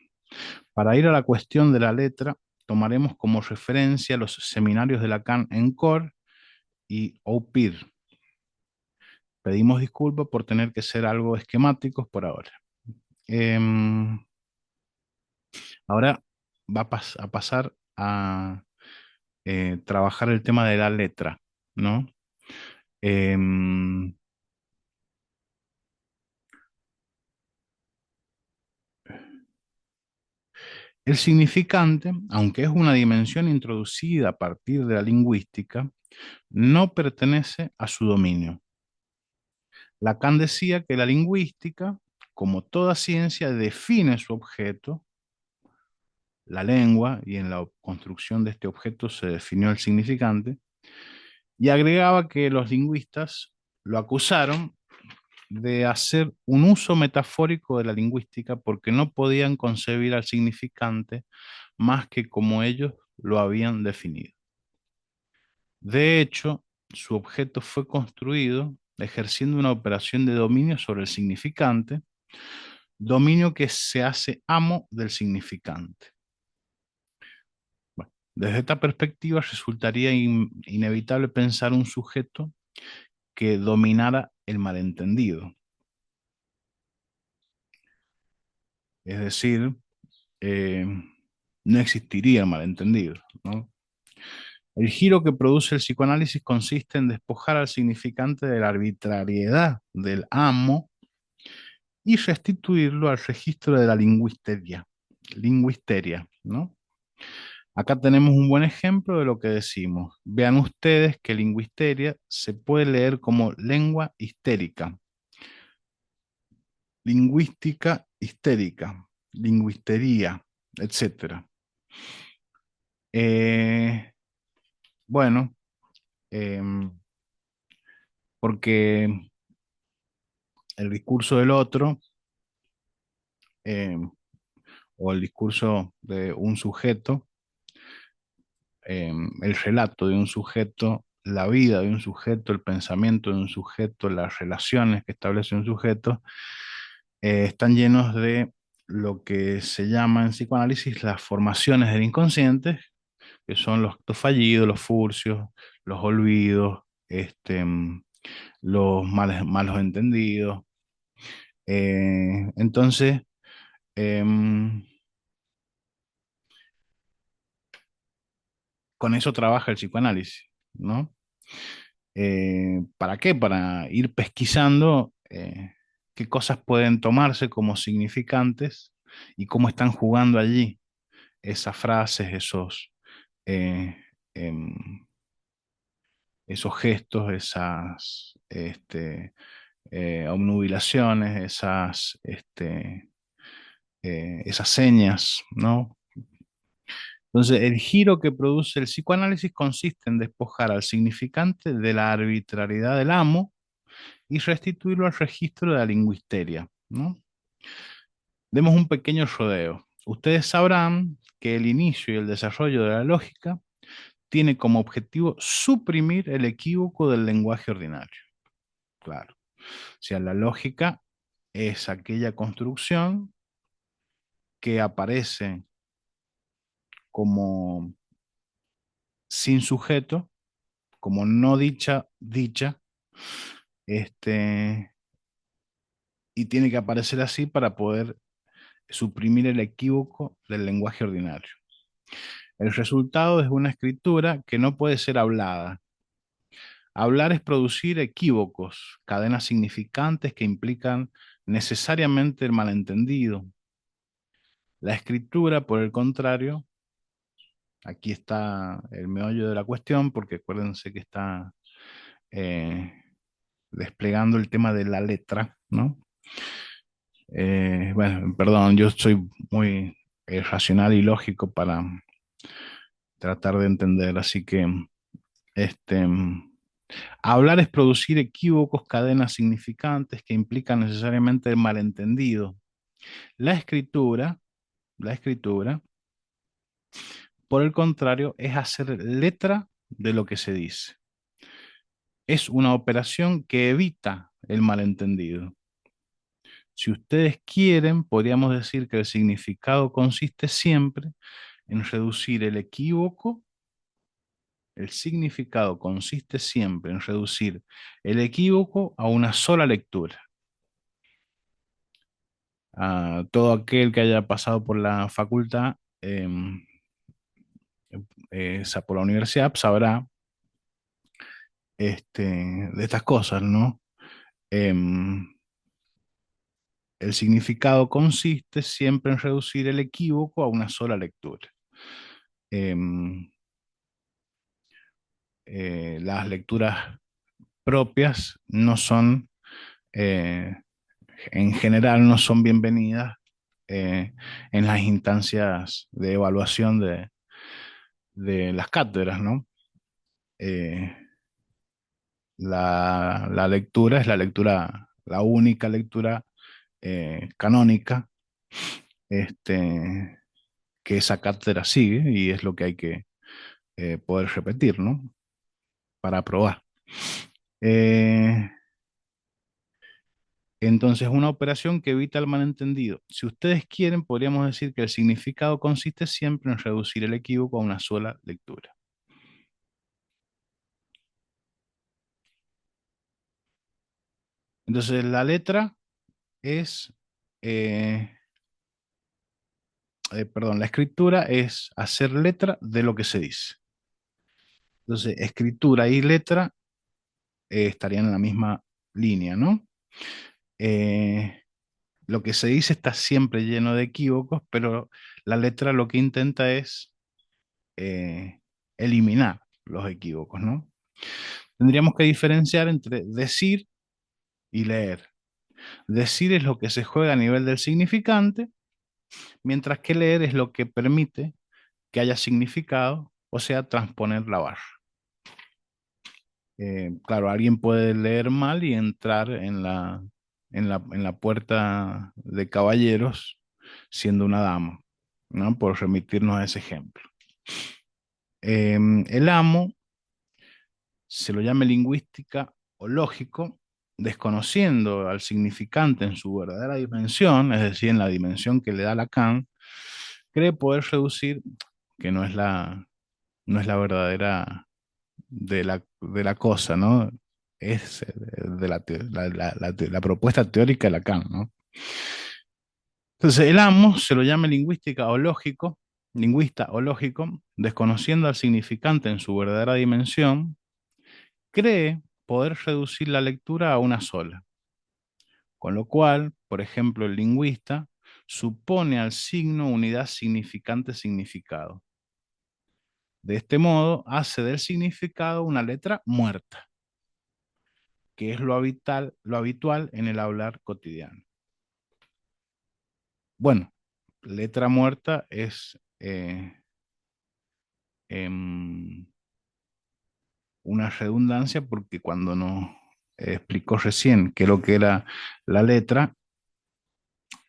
Para ir a la cuestión de la letra, tomaremos como referencia los seminarios de Lacan en COR y OPIR. Pedimos disculpas por tener que ser algo esquemáticos por ahora. Em, Ahora va a pasar a trabajar el tema de la letra, ¿no? Em, el significante, aunque es una dimensión introducida a partir de la lingüística, no pertenece a su dominio. Lacan decía que la lingüística, como toda ciencia, define su objeto, la lengua, y en la construcción de este objeto se definió el significante, y agregaba que los lingüistas lo acusaron de hacer un uso metafórico de la lingüística porque no podían concebir al significante más que como ellos lo habían definido. De hecho, su objeto fue construido ejerciendo una operación de dominio sobre el significante, dominio que se hace amo del significante. Bueno, desde esta perspectiva resultaría inevitable pensar un sujeto que dominara el malentendido. Es decir, eh, no existiría el malentendido, ¿no? El giro que produce el psicoanálisis consiste en despojar al significante de la arbitrariedad del amo y restituirlo al registro de la lingüisteria, ¿no? Acá tenemos un buen ejemplo de lo que decimos. Vean ustedes que lingüisteria se puede leer como lengua histérica, lingüística histérica, lingüistería, etcétera. Eh, bueno, em, porque el discurso del otro, em, o el discurso de un sujeto, el relato de un sujeto, la vida de un sujeto, el pensamiento de un sujeto, las relaciones que establece un sujeto, están llenos de lo que se llama en psicoanálisis las formaciones del inconsciente, que son los actos fallidos, los furcios, los olvidos, los malos entendidos. Entonces, em, con eso trabaja el psicoanálisis, ¿no? ¿Para qué? Para ir pesquisando qué cosas pueden tomarse como significantes y cómo están jugando allí esas frases, eh, em, esos gestos, esas obnubilaciones, esas señas, ¿no? Entonces, el giro que produce el psicoanálisis consiste en despojar al significante de la arbitrariedad del amo y restituirlo al registro de la lingüisteria, ¿no? Demos un pequeño rodeo. Ustedes sabrán que el inicio y el desarrollo de la lógica tiene como objetivo suprimir el equívoco del lenguaje ordinario. Claro. O sea, la lógica es aquella construcción que aparece como sin sujeto, como no dicha, este, y tiene que aparecer así para poder suprimir el equívoco del lenguaje ordinario. El resultado es una escritura que no puede ser hablada. Hablar es producir equívocos, cadenas significantes que implican necesariamente el malentendido. La escritura, por el contrario, aquí está el meollo de la cuestión, porque acuérdense que está eh, desplegando el tema de la letra, ¿no? Bueno, perdón, yo soy muy racional y lógico para tratar de entender, así que este, hablar es producir equívocos, cadenas significantes que implican necesariamente el malentendido. La escritura, la escritura, por el contrario, es hacer letra de lo que se dice. Es una operación que evita el malentendido. Si ustedes quieren, podríamos decir que el significado consiste siempre en reducir el equívoco. El significado consiste siempre en reducir el equívoco a una sola lectura. Todo aquel que haya pasado por la facultad, por la universidad, sabrá de estas cosas, ¿no? Em, el significado consiste siempre en reducir el equívoco a una sola lectura. Em, las lecturas propias no son, eh, en general, no son bienvenidas en las instancias de evaluación de las cátedras, ¿no? Eh, la lectura es la lectura, la única lectura canónica este, que esa cátedra sigue y es lo que hay que poder repetir, ¿no? Para aprobar. Eh, entonces, una operación que evita el malentendido. Si ustedes quieren, podríamos decir que el significado consiste siempre en reducir el equívoco a una sola lectura. Entonces, la letra es, eh, perdón, la escritura es hacer letra de lo que se dice. Entonces, escritura y letra estarían en la misma línea, ¿no? Eh, lo que se dice está siempre lleno de equívocos, pero la letra lo que intenta es eh, eliminar los equívocos, ¿no? Tendríamos que diferenciar entre decir y leer. Decir es lo que se juega a nivel del significante, mientras que leer es lo que permite que haya significado, o sea, transponer la barra. Claro, alguien puede leer mal y entrar en la puerta de caballeros siendo una dama, ¿no? Por remitirnos a ese ejemplo. El amo se lo llame lingüística o lógico, desconociendo al significante en su verdadera dimensión, es decir, en la dimensión que le da Lacan, cree poder reducir, que no es la verdadera de la cosa, ¿no? Es de la propuesta teórica de Lacan, ¿no? Entonces, el amo se lo llama lingüística o lógico, lingüista o lógico, desconociendo al significante en su verdadera dimensión, cree poder reducir la lectura a una sola, con lo cual, por ejemplo, el lingüista supone al signo unidad significante-significado. De este modo, hace del significado una letra muerta, que es lo habitual en el hablar cotidiano. Bueno, letra muerta es em, una redundancia porque cuando nos explicó recién qué es lo que era la letra,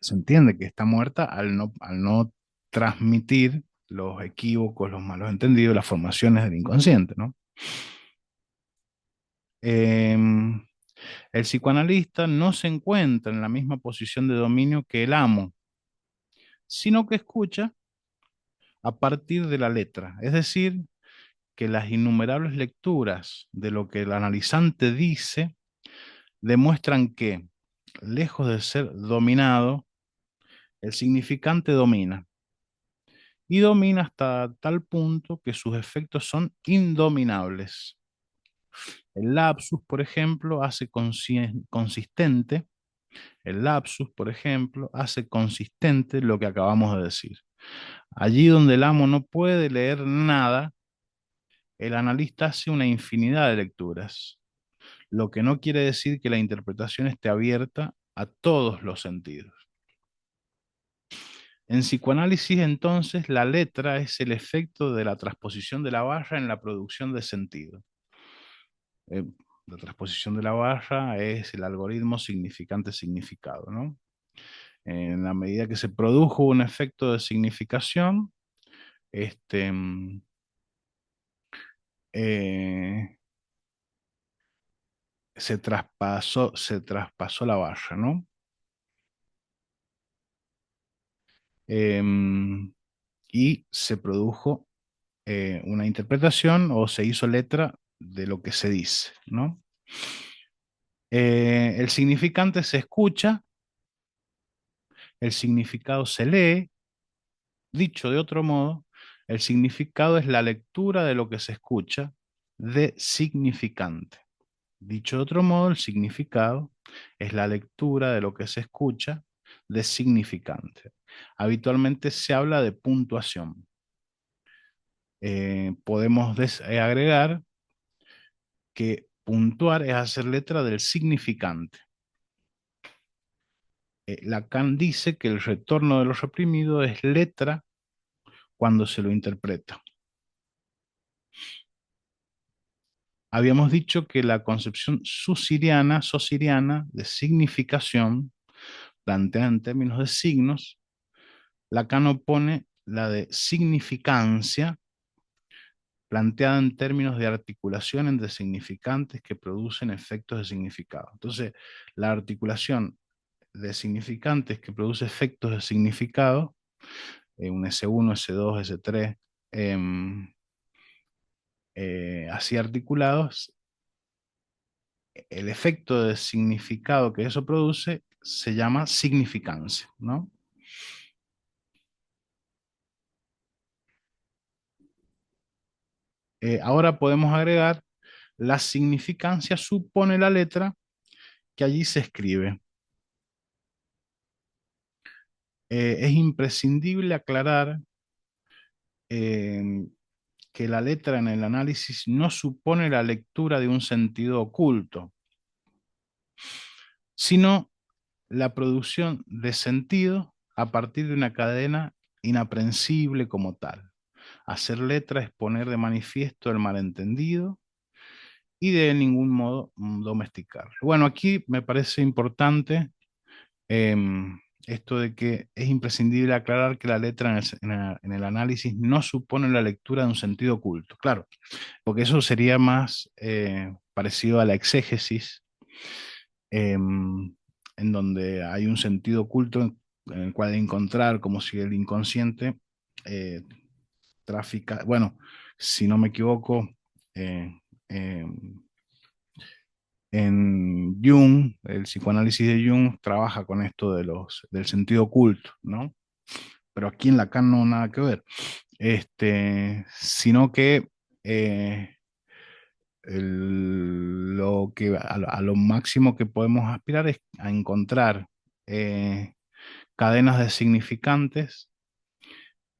se entiende que está muerta al no transmitir los equívocos, los malos entendidos, las formaciones del inconsciente, ¿no? Em, el psicoanalista no se encuentra en la misma posición de dominio que el amo, sino que escucha a partir de la letra, es decir, que las innumerables lecturas de lo que el analizante dice demuestran que, lejos de ser dominado, el significante domina, y domina hasta tal punto que sus efectos son indominables. El lapsus, por ejemplo, hace consistente, el lapsus, por ejemplo, hace consistente lo que acabamos de decir. Allí donde el amo no puede leer nada, el analista hace una infinidad de lecturas, lo que no quiere decir que la interpretación esté abierta a todos los sentidos. En psicoanálisis, entonces, la letra es el efecto de la transposición de la barra en la producción de sentido. Eh, la transposición de la barra es el algoritmo significante-significado, ¿no? En la medida que se produjo un efecto de significación, este, eh, se traspasó la barra, ¿no? Y se produjo una interpretación o se hizo letra de lo que se dice, ¿no? El significante se escucha, el significado se lee, dicho de otro modo, el significado es la lectura de lo que se escucha de significante. Dicho de otro modo, el significado es la lectura de lo que se escucha de significante. Habitualmente se habla de puntuación. Podemos agregar que puntuar es hacer letra del significante. Lacan dice que el retorno de lo reprimido es letra cuando se lo interpreta. Habíamos dicho que la concepción sociriana de significación, planteada en términos de signos, Lacan opone la de significancia, planteada en términos de articulación entre significantes que producen efectos de significado. Entonces, la articulación de significantes que produce efectos de significado, un S1, S2, S3, así articulados, el efecto de significado que eso produce se llama significancia, ¿no? Ahora podemos agregar la significancia supone la letra que allí se escribe. Es imprescindible aclarar eh, que la letra en el análisis no supone la lectura de un sentido oculto, sino la producción de sentido a partir de una cadena inaprensible como tal. Hacer letra es poner de manifiesto el malentendido y de ningún modo domesticarlo. Bueno, aquí me parece importante esto de que es imprescindible aclarar que la letra en el análisis no supone la lectura de un sentido oculto. Claro, porque eso sería más parecido a la exégesis, en donde hay un sentido oculto en el cual encontrar como si el inconsciente eh, trafica, bueno, si no me equivoco, eh, eh, en Jung, el psicoanálisis de Jung trabaja con esto del sentido oculto, ¿no? Pero aquí en Lacan no nada que ver, sino que a lo máximo que podemos aspirar es a encontrar cadenas de significantes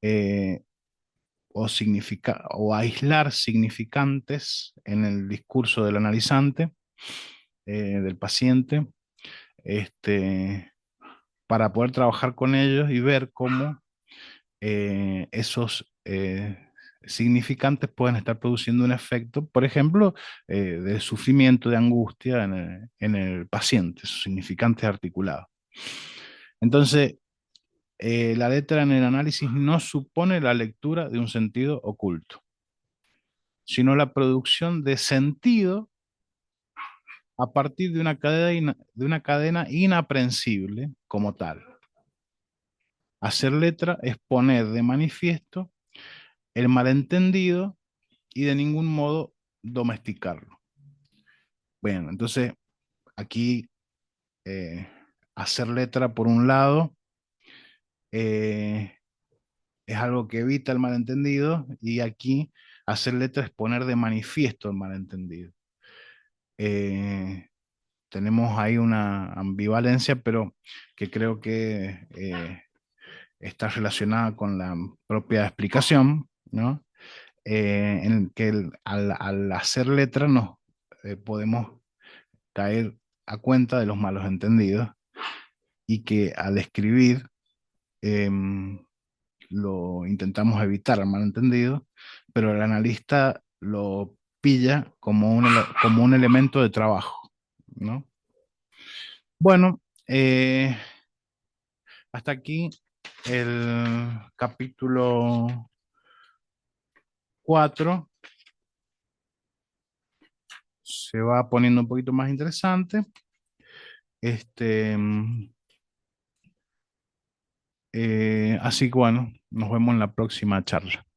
eh, o aislar significantes en el discurso del analizante, del paciente, este, para poder trabajar con ellos y ver cómo esos significantes pueden estar produciendo un efecto, por ejemplo, de sufrimiento, de angustia en el paciente, sus significantes articulados. Entonces, la letra en el análisis no supone la lectura de un sentido oculto, sino la producción de sentido a partir de una cadena inaprensible como tal. Hacer letra es poner de manifiesto el malentendido y de ningún modo domesticarlo. Bueno, entonces aquí eh, hacer letra por un lado eh, es algo que evita el malentendido y aquí hacer letra es poner de manifiesto el malentendido. Eh, tenemos ahí una ambivalencia, pero que creo que está relacionada con la propia explicación, ¿no? En que al hacer letra nos podemos caer a cuenta de los malos entendidos y que al escribir em, lo intentamos evitar el malentendido, pero el analista lo pilla como como un elemento de trabajo, ¿no? Bueno, hasta aquí el capítulo 4 se va poniendo un poquito más interesante. Así que bueno, nos vemos en la próxima charla.